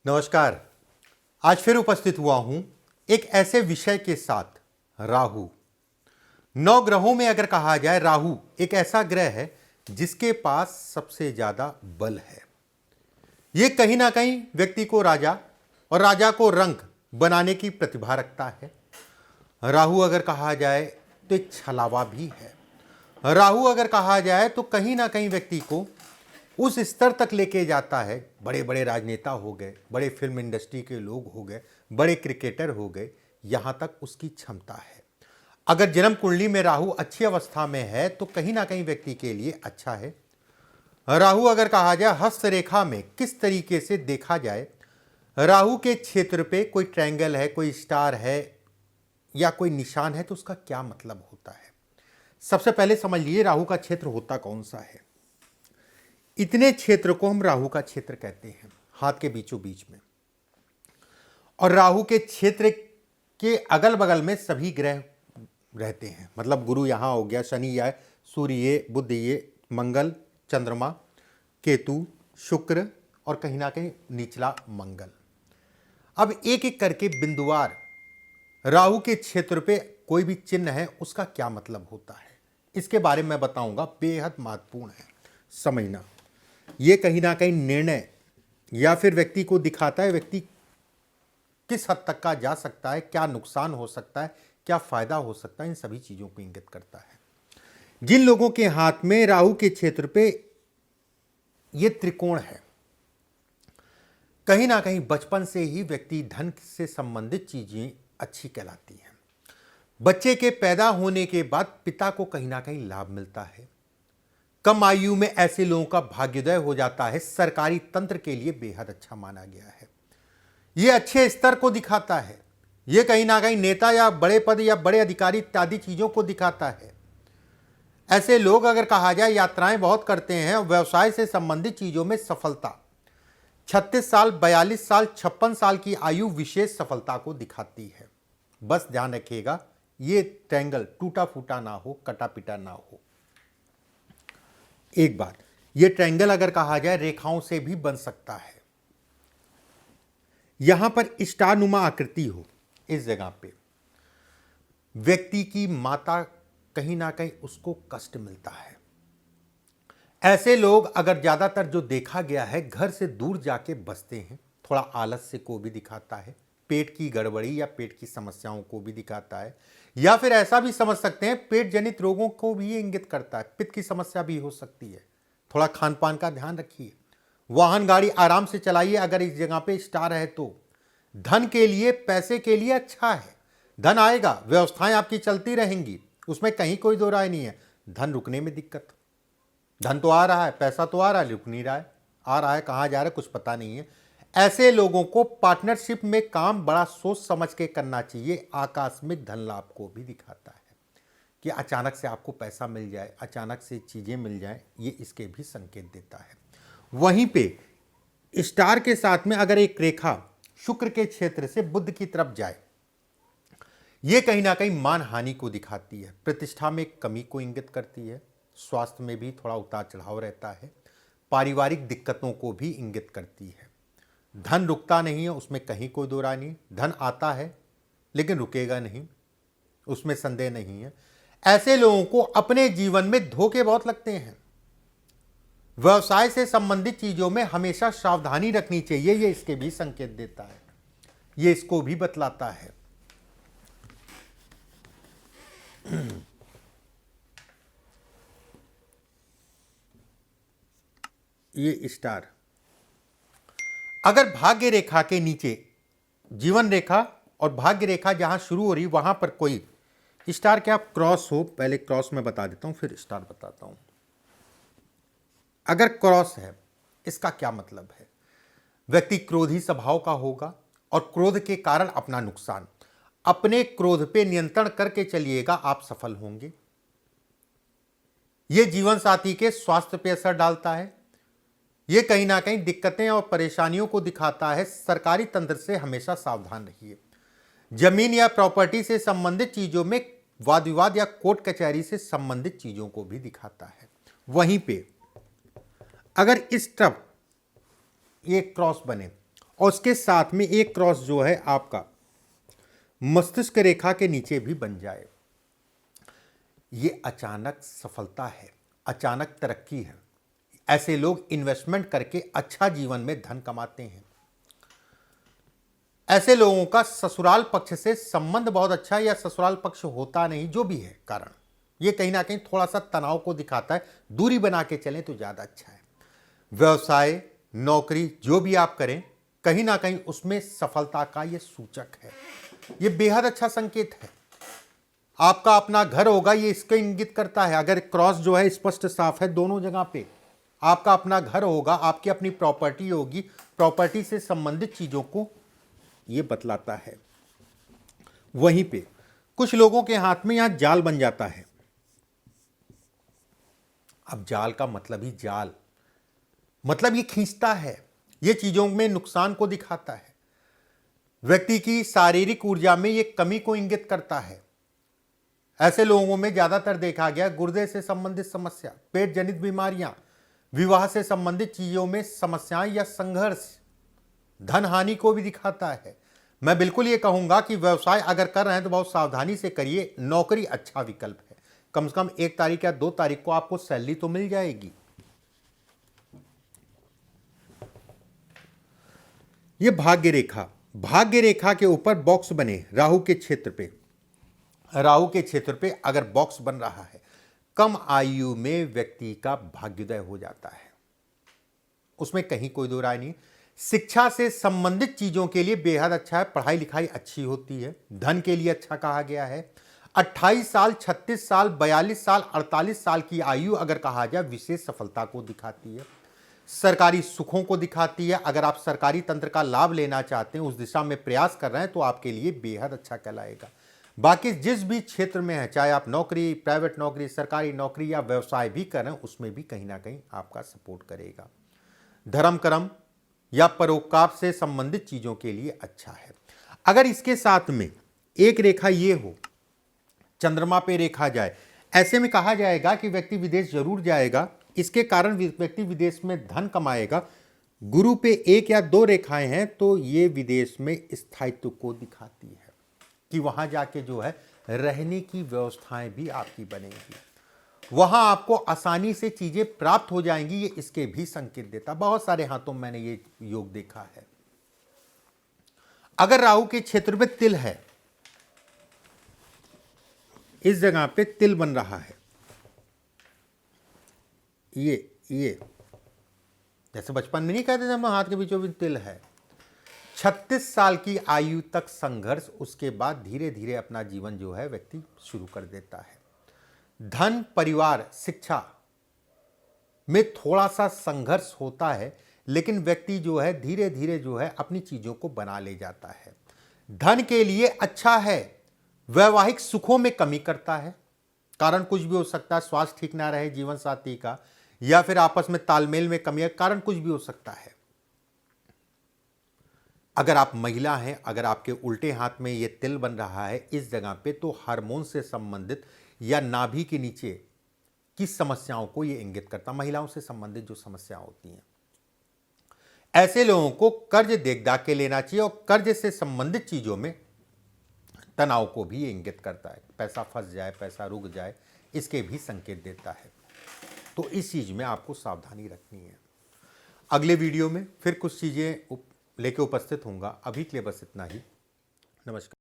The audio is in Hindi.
नमस्कार। आज फिर उपस्थित हुआ हूं एक ऐसे विषय के साथ, राहु। 9 ग्रहों में अगर कहा जाए, राहु एक ऐसा ग्रह है जिसके पास सबसे ज्यादा बल है। यह कहीं ना कहीं व्यक्ति को राजा और राजा को रंक बनाने की प्रतिभा रखता है। राहु अगर कहा जाए तो एक छलावा भी है। राहु अगर कहा जाए तो कहीं ना कहीं व्यक्ति को उस स्तर तक लेके जाता है। बड़े बड़े राजनेता हो गए, बड़े फिल्म इंडस्ट्री के लोग हो गए, बड़े क्रिकेटर हो गए, यहां तक उसकी क्षमता है। अगर जन्म कुंडली में राहु अच्छी अवस्था में है तो कहीं ना कहीं व्यक्ति के लिए अच्छा है। राहु अगर कहा जाए हस्तरेखा में किस तरीके से देखा जाए, राहु के क्षेत्र पे कोई ट्रायंगल है, कोई स्टार है या कोई निशान है तो उसका क्या मतलब होता है। सबसे पहले समझ लीजिए राहु का क्षेत्र होता कौन सा है। इतने क्षेत्र को हम राहु का क्षेत्र कहते हैं, हाथ के बीचों बीच में। और राहु के क्षेत्र के अगल बगल में सभी ग्रह रहते हैं। मतलब गुरु यहां हो गया, शनि या सूर्य ये, बुध ये, मंगल, चंद्रमा, केतु, शुक्र और कहीं ना कहीं निचला मंगल। अब एक एक करके बिंदुवार राहु के क्षेत्र पे कोई भी चिन्ह है उसका क्या मतलब होता है, इसके बारे में बताऊंगा। बेहद महत्वपूर्ण है समझना। ये कहीं ना कहीं निर्णय या फिर व्यक्ति को दिखाता है व्यक्ति किस हद तक का जा सकता है, क्या नुकसान हो सकता है, क्या फायदा हो सकता है, इन सभी चीजों को इंगित करता है। जिन लोगों के हाथ में राहु के क्षेत्र पे ये त्रिकोण है, कहीं ना कहीं बचपन से ही व्यक्ति धन से संबंधित चीजें अच्छी कहलाती हैं। बच्चे के पैदा होने के बाद पिता को कहीं ना कहीं लाभ मिलता है। कम आयु में ऐसे लोगों का भाग्योदय हो जाता है। सरकारी तंत्र के लिए बेहद अच्छा माना गया है। यह अच्छे स्तर को दिखाता है। यह कहीं ना कहीं नेता या बड़े पद या बड़े अधिकारी इत्यादि चीजों को दिखाता है। ऐसे लोग अगर कहा जाए यात्राएं बहुत करते हैं, व्यवसाय से संबंधित चीजों में सफलता 36 साल, 42 साल, 56 साल की आयु विशेष सफलता को दिखाती है। बस ध्यान रखिएगा ये ट्रायंगल टूटा फूटा ना हो, कटा पिटा ना हो। एक बात, ये ट्रायंगल अगर कहा जाए रेखाओं से भी बन सकता है। यहां पर स्टार नुमा आकृति हो, इस जगह पे व्यक्ति की माता कहीं ना कहीं उसको कष्ट मिलता है। ऐसे लोग अगर ज्यादातर जो देखा गया है घर से दूर जाके बसते हैं। थोड़ा आलस्य को भी दिखाता है, पेट की गड़बड़ी या पेट की समस्याओं को भी दिखाता है, या फिर ऐसा भी समझ सकते हैं पेट जनित रोगों को भी इंगित करता है। पित्त की समस्या भी हो सकती है। थोड़ा खान पान का ध्यान रखिए। वाहन गाड़ी आराम से चलाइए। अगर इस जगह पे स्टार है तो धन के लिए, पैसे के लिए अच्छा है। धन आएगा, व्यवस्थाएं आपकी चलती रहेंगी, उसमें कहीं कोई दो राय नहीं है। धन रुकने में दिक्कत, धन तो आ रहा है, पैसा तो आ रहा है, रुक नहीं रहा है। आ रहा है, कहां जा रहा है कुछ पता नहीं है। ऐसे लोगों को पार्टनरशिप में काम बड़ा सोच समझ के करना चाहिए। आकस्मिक धन लाभ को भी दिखाता है कि अचानक से आपको पैसा मिल जाए, अचानक से चीजें मिल जाए, ये इसके भी संकेत देता है। वहीं पे स्टार के साथ में अगर एक रेखा शुक्र के क्षेत्र से बुध की तरफ जाए, यह कहीं ना कहीं मान हानि को दिखाती है, प्रतिष्ठा में कमी को इंगित करती है, स्वास्थ्य में भी थोड़ा उतार चढ़ाव रहता है, पारिवारिक दिक्कतों को भी इंगित करती है। धन रुकता नहीं है, उसमें कहीं कोई दो राय नहीं। धन आता है लेकिन रुकेगा नहीं, उसमें संदेह नहीं है। ऐसे लोगों को अपने जीवन में धोखे बहुत लगते हैं। व्यवसाय से संबंधित चीजों में हमेशा सावधानी रखनी चाहिए, ये इसके भी संकेत देता है, ये इसको भी बतलाता है। ये स्टार अगर भाग्य रेखा के नीचे, जीवन रेखा और भाग्य रेखा जहां शुरू हो रही वहां पर कोई स्टार क्या क्रॉस हो, पहले क्रॉस में बता देता हूं फिर स्टार बताता हूं। अगर क्रॉस है, इसका क्या मतलब है? व्यक्ति क्रोधी स्वभाव का होगा और क्रोध के कारण अपना नुकसान। अपने क्रोध पे नियंत्रण करके चलिएगा, आप सफल होंगे। यह जीवन साथी के स्वास्थ्य पे असर डालता है। यह कहीं ना कहीं दिक्कतें और परेशानियों को दिखाता है। सरकारी तंत्र से हमेशा सावधान रहिए। जमीन या प्रॉपर्टी से संबंधित चीजों में वाद विवाद या कोर्ट कचहरी से संबंधित चीजों को भी दिखाता है। वहीं पे अगर इस तरफ ये क्रॉस बने और उसके साथ में एक क्रॉस जो है आपका मस्तिष्क रेखा के नीचे भी बन जाए, ये अचानक सफलता है, अचानक तरक्की है। ऐसे लोग इन्वेस्टमेंट करके अच्छा जीवन में धन कमाते हैं। ऐसे लोगों का ससुराल पक्ष से संबंध बहुत अच्छा है, या ससुराल पक्ष होता नहीं, जो भी है कारण, ये कहीं ना कहीं थोड़ा सा तनाव को दिखाता है। दूरी बना के चलें तो ज़्यादा अच्छा है। व्यवसाय, नौकरी जो भी आप करें, कहीं ना कहीं उसमें सफलता का ये सूचक है, ये बेहद अच्छा संकेत है। आपका अपना घर होगा, ये इसको इंगित करता है। अगर क्रॉस जो है स्पष्ट साफ है दोनों जगह पे, आपका अपना घर होगा, आपकी अपनी प्रॉपर्टी होगी, प्रॉपर्टी से संबंधित चीज़ों को ये बतलाता है। वहीं पे कुछ लोगों के हाथ में यहां जाल बन जाता है। अब जाल का मतलब ही जाल, मतलब ये खींचता है, ये चीजों में नुकसान को दिखाता है, व्यक्ति की शारीरिक ऊर्जा में ये कमी को इंगित करता है। ऐसे लोगों में ज्यादातर देखा गया गुर्दे से संबंधित समस्या, पेट जनित बीमारियां, विवाह से संबंधित चीजों में समस्याएं या संघर्ष, धन हानि को भी दिखाता है। मैं बिल्कुल ये कहूंगा कि व्यवसाय अगर कर रहे हैं तो बहुत सावधानी से करिए। नौकरी अच्छा विकल्प है, कम से कम 1 तारीख या 2 तारीख को आपको सैलरी तो मिल जाएगी। ये भाग्य रेखा, भाग्य रेखा के ऊपर बॉक्स बने राहु के क्षेत्र पे, राहु के क्षेत्र पे अगर बॉक्स बन रहा है, कम आयु में व्यक्ति का भाग्योदय हो जाता है, उसमें कहीं कोई दो राय नहीं। शिक्षा से संबंधित चीजों के लिए बेहद अच्छा है, पढ़ाई लिखाई अच्छी होती है, धन के लिए अच्छा कहा गया है। 28 साल, 36 साल, 42 साल, 48 साल की आयु अगर कहा जाए विशेष सफलता को दिखाती है, सरकारी सुखों को दिखाती है। अगर आप सरकारी तंत्र का लाभ लेना चाहते हैं, उस दिशा में प्रयास कर रहे हैं, तो आपके लिए बेहद अच्छा कहलाएगा। बाकी जिस भी क्षेत्र में है, चाहे आप नौकरी, प्राइवेट नौकरी, सरकारी नौकरी या व्यवसाय भी कर रहे हैं, उसमें भी कहीं ना कहीं आपका सपोर्ट करेगा। धर्म कर्म या परोपकार से संबंधित चीजों के लिए अच्छा है। अगर इसके साथ में एक रेखा ये हो, चंद्रमा पे रेखा जाए, ऐसे में कहा जाएगा कि व्यक्ति विदेश जरूर जाएगा, इसके कारण व्यक्ति विदेश में धन कमाएगा। गुरु पे 1 या 2 रेखाएं हैं तो ये विदेश में स्थायित्व को दिखाती है कि वहां जाके जो है रहने की व्यवस्थाएं भी आपकी बनेंगी, वहां आपको आसानी से चीजें प्राप्त हो जाएंगी, ये इसके भी संकेत देता। बहुत सारे हाथों में मैंने ये योग देखा है। अगर राहु के क्षेत्र में तिल है, इस जगह पे तिल बन रहा है, ये जैसे बचपन में नहीं कहते थे हम हाथ के बीचों बीच तिल है। 36 साल की आयु तक संघर्ष, उसके बाद धीरे धीरे अपना जीवन जो है व्यक्ति शुरू कर देता है। धन, परिवार, शिक्षा में थोड़ा सा संघर्ष होता है, लेकिन व्यक्ति जो है धीरे धीरे जो है अपनी चीजों को बना ले जाता है। धन के लिए अच्छा है, वैवाहिक सुखों में कमी करता है, कारण कुछ भी हो सकता है, स्वास्थ्य ठीक ना रहे जीवन साथी का, या फिर आपस में तालमेल में कमी है, कारण कुछ भी हो सकता है। अगर आप महिला हैं, अगर आपके उल्टे हाथ में ये तिल बन रहा है इस जगह पे, तो हार्मोन से संबंधित या नाभि के नीचे की समस्याओं को ये इंगित करता, महिलाओं से संबंधित जो समस्याएं होती हैं। ऐसे लोगों को कर्ज देखदा के लेना चाहिए, और कर्ज से संबंधित चीजों में तनाव को भी ये इंगित करता है, पैसा फंस जाए, पैसा रुक जाए, इसके भी संकेत देता है। तो इस चीज में आपको सावधानी रखनी है। अगले वीडियो में फिर कुछ चीजें लेके उपस्थित होऊंगा। अभी के लिए बस इतना ही। नमस्कार।